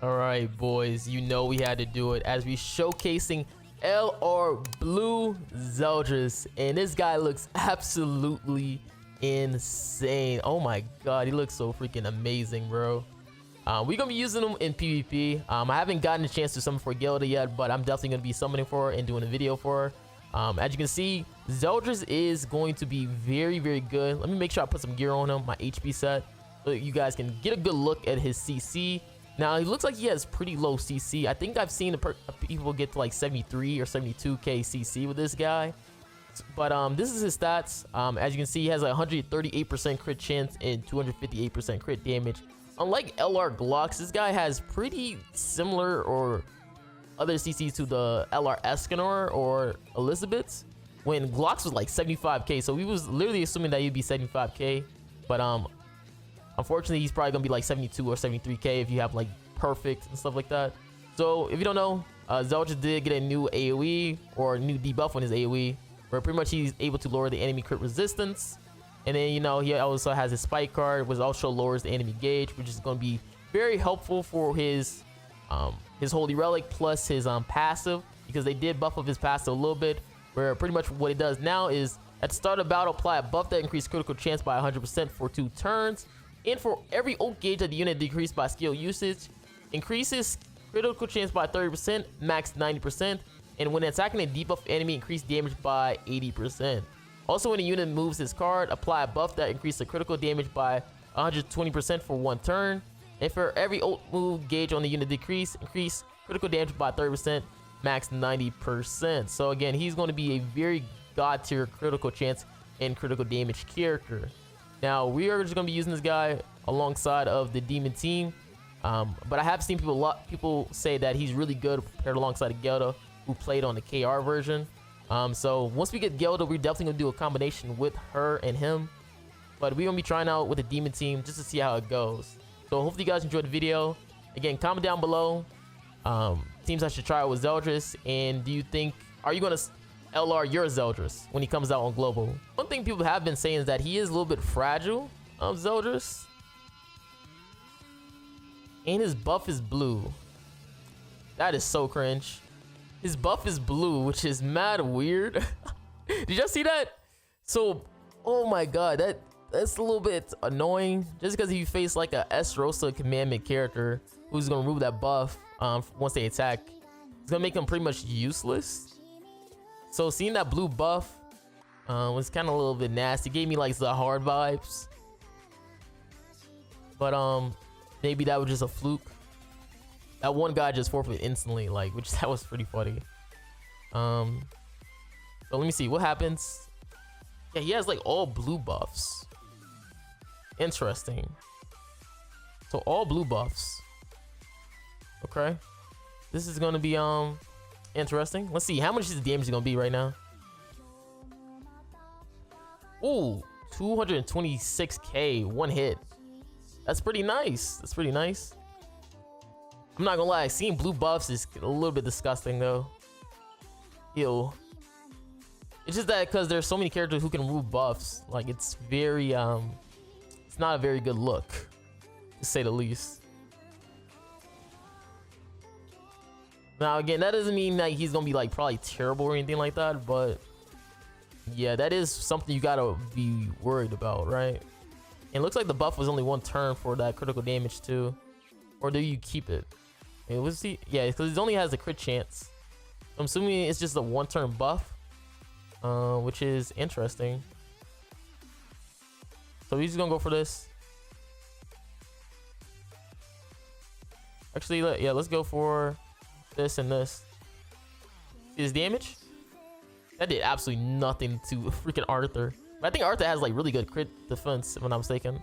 All right, boys, you know we had to do it as we showcasing LR Blue Zeldris, and this guy looks absolutely insane. Oh my god, he looks so freaking amazing, bro. We're gonna be using him in PvP. I haven't gotten a chance to summon for Gilda yet, but I'm definitely gonna be summoning for her and doing a video for her. As you can see, Zeldris is going to be very, very good. Let me make sure I put some gear on him, my HP set, so you guys can get a good look at his CC. Now, he looks like he has pretty low CC. I think I've seen people get to like 73 or 72k CC with this guy. But this is his stats. As you can see, he has a 138% crit chance and 258% crit damage. Unlike LR Glocks, this guy has pretty similar or other CCs to the LR Escanor or Elizabeth's, when Glocks was like 75k. So we was literally assuming that he'd be 75k. But unfortunately, he's probably gonna be like 72 or 73k if you have like perfect and stuff like that. So if you don't know, Zeldris did get a new AoE or a new debuff on his AoE, where pretty much he's able to lower the enemy crit resistance. And then, you know, he also has his spike card, which also lowers the enemy gauge, which is going to be very helpful for his holy relic plus his passive, because they did buff up his passive a little bit, where pretty much what it does now is at the start of battle, apply a buff that increases critical chance by 100% for 2 turns. And for every ult gauge that the unit decreased by skill usage, increases critical chance by 30%, max 90%, and when attacking a debuff enemy, increase damage by 80%. Also, when a unit moves his card, apply a buff that increases the critical damage by 120% for 1 turn. And for every ult move gauge on the unit decrease, increase critical damage by 30%, max 90%. So again, he's going to be a very god tier critical chance and critical damage character. Now, we are just going to be using this guy alongside of the demon team. But I have seen people say that he's really good paired alongside of Gelda, who played on the KR version. So once we get Gelda, we're definitely going to do a combination with her and him. But we're going to be trying out with the demon team just to see how it goes. So hopefully you guys enjoyed the video. Again, comment down below teams I should try out with Zeldris. And do you think, are you going to LR your Zeldris when he comes out on global? One thing people have been saying is that he is a little bit fragile, Zeldris, and his buff is blue. That is so cringe. His buff is blue, which is mad weird. Did y'all see that? So, oh my god, that's a little bit annoying, just because if you face like a S Rosa commandment character who's gonna remove that buff once they attack, it's gonna make them pretty much useless. So seeing that blue buff was kind of a little bit nasty. It gave me like the hard vibes. But maybe that was just a fluke. That one guy just forfeited instantly, like, which that was pretty funny. So let me see what happens. Yeah, he has like all blue buffs. Interesting. So all blue buffs. Okay. This is gonna be interesting. Let's see how much is the damage gonna be right now. Ooh, 226k, 1 hit. That's pretty nice. That's pretty nice. I'm not gonna lie, seeing blue buffs is a little bit disgusting though. Ew. It's just that because there's so many characters who can remove buffs, like it's very it's not a very good look, to say the least. Now again, that doesn't mean that he's gonna be like probably terrible or anything like that, but yeah, that is something you gotta be worried about, right? And it looks like the buff was only 1 turn for that critical damage too. Or do you keep it? It was the, yeah, because it only has a crit chance. I'm assuming it's just a 1 turn buff, which is interesting. So we're just gonna go for this. Actually, yeah, let's go for this and this. See his damage? That did absolutely nothing to freaking Arthur. But I think Arthur has like really good crit defense, if I'm not mistaken.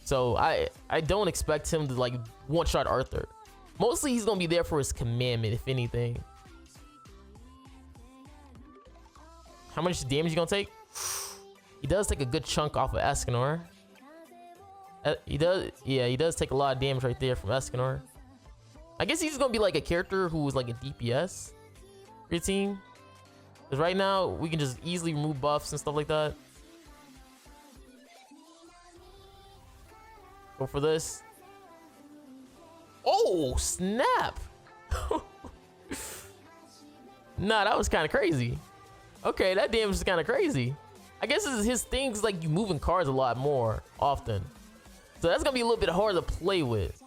So I don't expect him to like one-shot Arthur. Mostly he's gonna be there for his commandment, if anything. How much damage you gonna take? He does take a good chunk off of Escanor. He does, yeah, he does take a lot of damage right there from Escanor. I guess he's gonna be like a character who was like a DPS for your team. Because right now we can just easily remove buffs and stuff like that. Go for this. Oh, snap. Nah, that was kind of crazy. Okay, that damage is kind of crazy. I guess his things like you moving cards a lot more often. So that's gonna be a little bit hard to play with.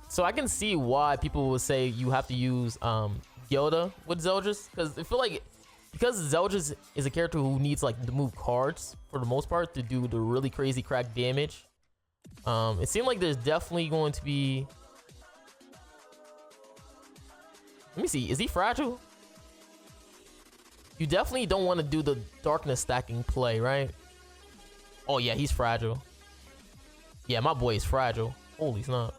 So I can see why people would say you have to use Gilda with Zeldris, because I feel like because Zeldris is a character who needs like to move cards for the most part to do the really crazy crack damage. It seemed like there's definitely going to be. Let me see. Is he fragile? You definitely don't want to do the darkness stacking play, right? Oh yeah, he's fragile. Yeah, my boy is fragile. Holy snap.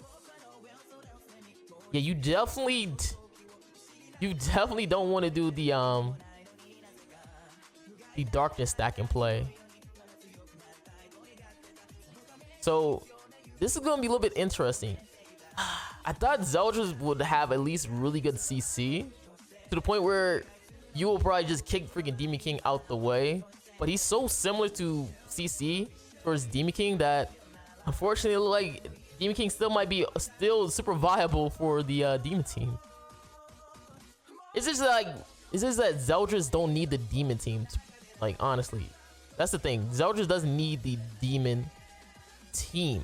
Yeah, you definitely don't want to do the darkness stacking play. So this is gonna be a little bit interesting. I thought Zeldris would have at least really good CC to the point where you will probably just kick freaking Demon King out the way. But he's so similar to CC towards Demon King that unfortunately, like Demon King still might be super viable for the Demon team. It's just that Zeldris don't need the Demon team. Like honestly, that's the thing. Zeldris doesn't need the Demon team.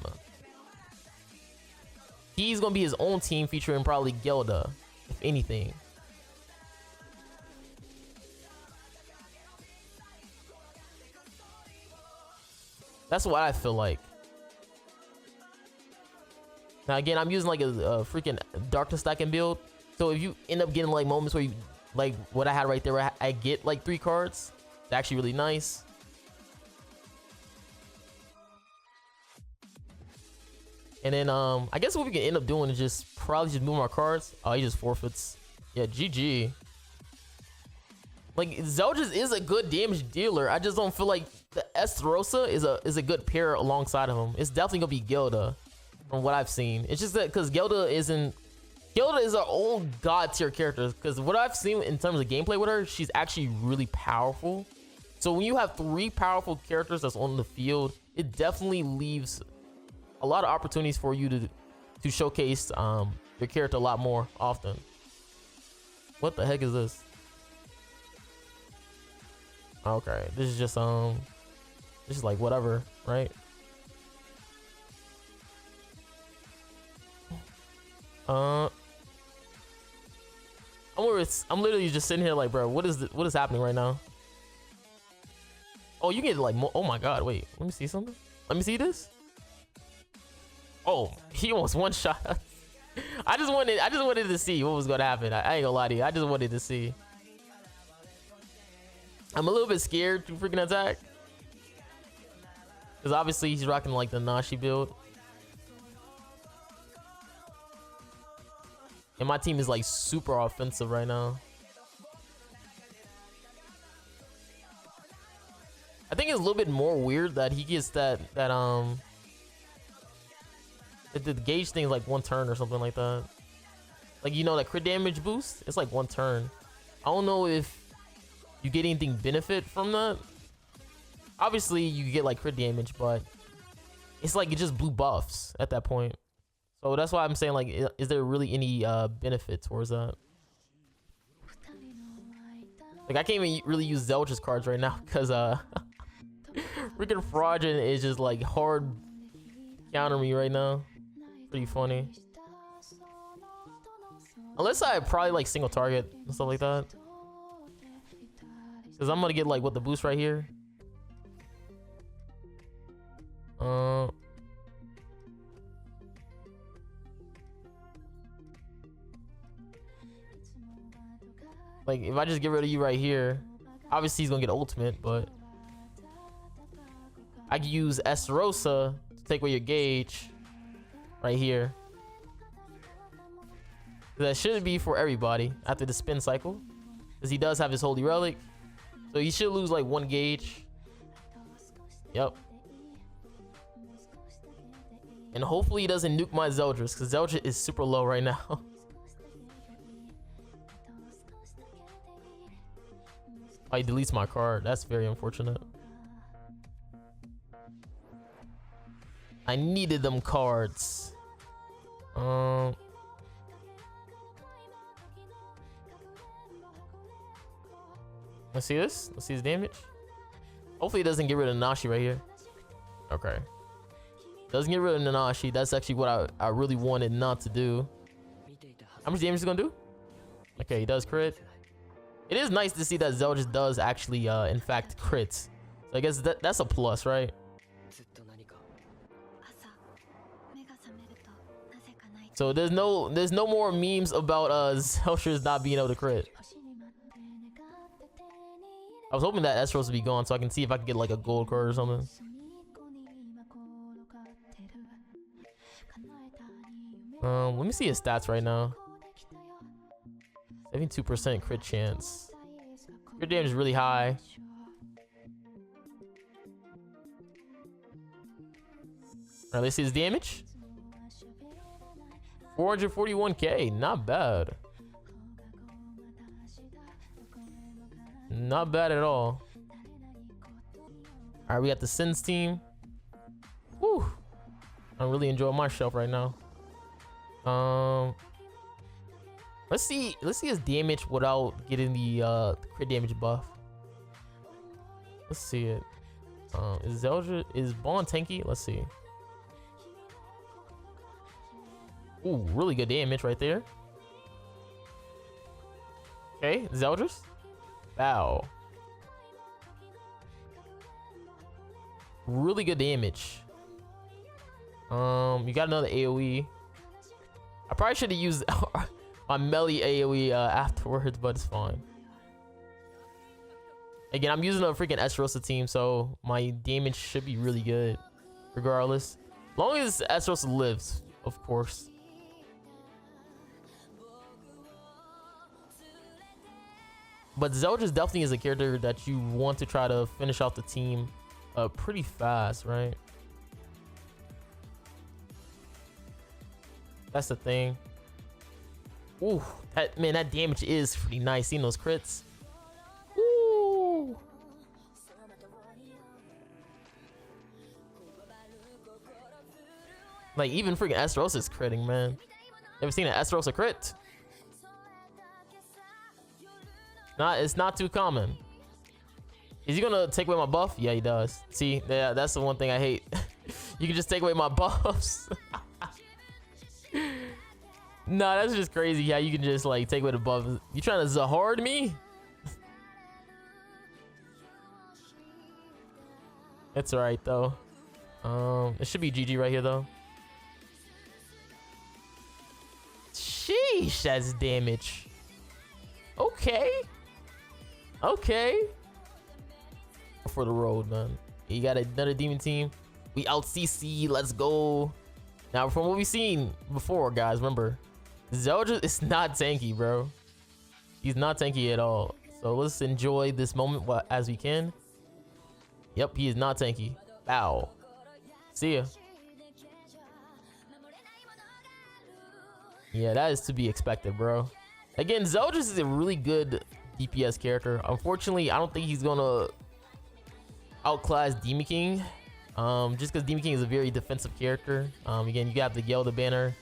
He's gonna be his own team featuring probably Gilda, if anything. That's what I feel like. Now again, I'm using like a freaking darkness stacking build. So if you end up getting like moments where you like what I had right there, where I get like 3 cards, it's actually really nice. And then I guess what we can end up doing is just probably just move our cards. Oh, he just forfeits. Yeah, GG. Like Zeldris is a good damage dealer. I just don't feel like the Esterosa is a good pair alongside of him. It's definitely gonna be Gilda from what I've seen. It's just that because Gilda is our own god tier character. Because what I've seen in terms of gameplay with her, she's actually really powerful. So when you have 3 powerful characters that's on the field, it definitely leaves a lot of opportunities for you to showcase your character a lot more often. What the heck is this? Okay, this is just this is like whatever, right? I'm literally just sitting here like, bro, what is happening right now? Oh, you get like oh my god, wait, let me see something. Let me see this. Oh, he almost one shot. I just wanted to see what was gonna happen. I ain't gonna lie to you. I just wanted to see. I'm a little bit scared to freaking attack. Because obviously he's rocking like the Nashi build. And my team is like super offensive right now. I think it's a little bit more weird that he gets the gauge thing is like 1 turn or something like that. Like, you know, that crit damage boost, it's like 1 turn. I don't know if you get anything benefit from that. Obviously you get like crit damage, but it's like it just blue buffs at that point. So that's why I'm saying, like, is there really any benefit towards that? Like, I can't even really use Zeldris cards right now because freaking Fraudulent is just like hard counter me right now. Pretty funny. Unless I probably like single target and stuff like that. Because I'm gonna get like what the boost right here. Like if I just get rid of you right here, obviously he's gonna get ultimate, but I can use Esterosa to take away your gauge right here. That should be for everybody after the spin cycle, because he does have his holy relic, so he should lose like 1 gauge. Yep. And hopefully he doesn't nuke my Zeldris, because Zeldris is super low right now. Oh, he deletes my card. That's very unfortunate. I needed them cards. Let's see this. Let's see his damage. Hopefully it doesn't get rid of Nanashi right here. Okay. Doesn't get rid of Nanashi. That's actually what I really wanted not to do. How much damage is it gonna do? Okay, he does crit. It is nice to see that Zeldris does actually in fact crit. So I guess that's a plus, right? So there's no more memes about Zeldris not being able to crit. I was hoping that Estros would be gone so I can see if I can get like a gold card or something. Let me see his stats right now. 72% crit chance. Crit damage is really high. Alright, let's see his damage. 441k, not bad. Not bad at all. Alright, we got the Sins team. Whew. I'm really enjoying my shelf right now. Let's see his damage without getting the crit damage buff. Let's see it. Is Zeldris, is Bond tanky? Let's see. Ooh, really good damage right there. Okay, Zeldris. Wow. Really good damage. You got another AoE. I probably should have used my melee AoE afterwards, but it's fine. Again, I'm using a freaking Esterosa team, so my damage should be really good, regardless. As long as Esterosa lives, of course. But Zeldris definitely is a character that you want to try to finish off the team pretty fast, right? That's the thing. Ooh, that damage is pretty nice. Seeing those crits. Ooh. Like even freaking Esterosa is critting, man. Never seen an Esterosa crit. It's not too common. Is he gonna take away my buff? Yeah, he does. See, yeah, that's the one thing I hate. You can just take away my buffs. Nah, that's just crazy how you can just like take away the buff. You trying to Zahard me? It's alright though. It should be GG right here though. Sheesh, that's damage. Okay. Okay. For the road, man. You got another demon team. We out CC. Let's go. Now, from what we've seen before, guys, remember, Zeldris is not tanky, bro. He's not tanky at all. So let's enjoy this moment as we can. Yep, he is not tanky. Bow. See ya. Yeah, that is to be expected, bro. Again, Zeldris is a really good DPS character. Unfortunately, I don't think he's gonna outclass Demon King. Just because Demon King is a very defensive character. Again, you got the Gelda banner.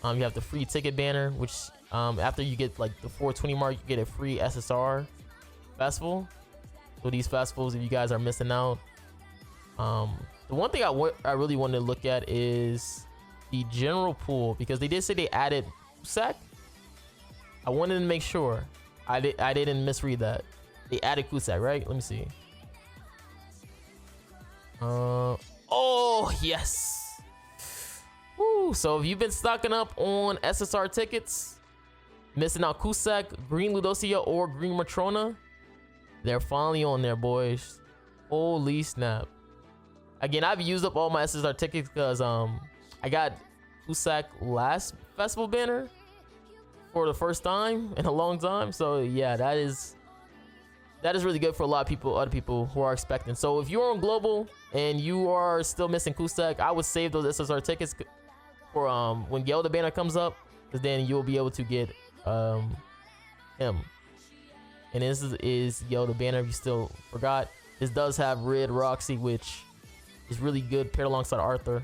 You have the free ticket banner, which after you get like the 420 mark, you get a free SSR festival. So these festivals, if you guys are missing out, the one thing I really wanted to look at is the general pool, because they did say they added Kusak. I wanted to make sure I didn't misread that. They added Kusak, right? Let me see. Oh yes. Woo. So if you've been stocking up on SSR tickets, missing out Kusak, Green Ludosia, or Green Matrona, they're finally on there, boys. Holy snap. Again, I've used up all my SSR tickets because I got Kusak last festival banner for the first time in a long time. So yeah, that is really good for a lot of people, other people who are expecting. So if you're on global and you are still missing Kusak, I would save those SSR tickets for when Gelda banner comes up, because then you'll be able to get him. And this is Gelda banner if you still forgot. This does have Red Roxy, which is really good paired alongside Arthur.